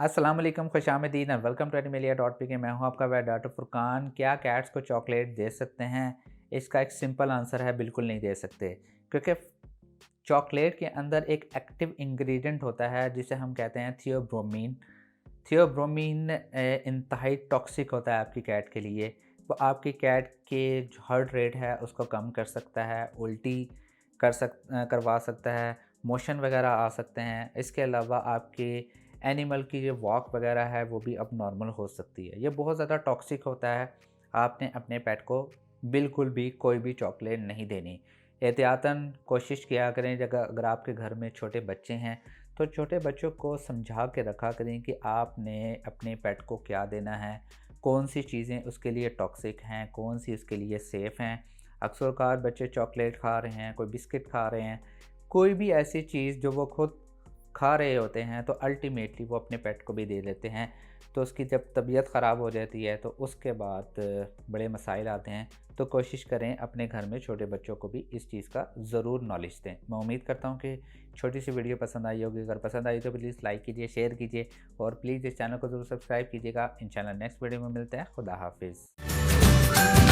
अस्सलाम वालेकुम, खुशामदीन और वेलकम टू एनिमलिया.pk। मैं हूं आपका वेट डॉक्टर फुरकान। क्या कैट्स को चॉकलेट दे सकते हैं? इसका एक सिंपल आंसर है, बिल्कुल नहीं दे सकते। क्योंकि चॉकलेट के अंदर एक एक्टिव इंग्रेडिएंट होता है जिसे हम कहते हैं थियोब्रोमीन। थियोब्रोमीन इंतहाई टॉक्सिक होता है आपकी कैट के लिए। वो आपकी कैट के जो हार्ट रेट है उसको कम कर सकता है, उल्टी करवा सकता है, मोशन वगैरह आ सकते हैं। इसके अलावा आपके एनिमल की जो वॉक वगैरह है वो भी अब नॉर्मल हो सकती है। ये बहुत ज़्यादा टॉक्सिक होता है। आपने अपने पेट को बिल्कुल भी कोई भी चॉकलेट नहीं देनी। एहतियातन कोशिश किया करें। जगह अगर आपके घर में छोटे बच्चे हैं तो छोटे बच्चों को समझा के रखा करें कि आपने अपने पेट को क्या देना है, कौन सी चीज़ें उसके लिए टॉक्सिक हैं, कौन सी उसके लिए सेफ़ हैं। अक्सर कार बच्चे चॉकलेट खा रहे हैं, कोई बिस्किट खा रहे हैं, कोई भी ऐसी चीज़ जो वो खुद खा रहे होते हैं तो अल्टीमेटली वो अपने पेट को भी दे देते हैं। तो उसकी जब तबीयत ख़राब हो जाती है तो उसके बाद बड़े मसाइल आते हैं। तो कोशिश करें अपने घर में छोटे बच्चों को भी इस चीज़ का ज़रूर नॉलेज दें। मैं उम्मीद करता हूँ कि छोटी सी वीडियो पसंद आई होगी। अगर पसंद आई तो प्लीज़ लाइक कीजिए, शेयर कीजिए और प्लीज़ इस चैनल को ज़रूर सब्सक्राइब कीजिएगा। इंशाल्लाह नेक्स्ट वीडियो में मिलते हैं। खुदा हाफिज़।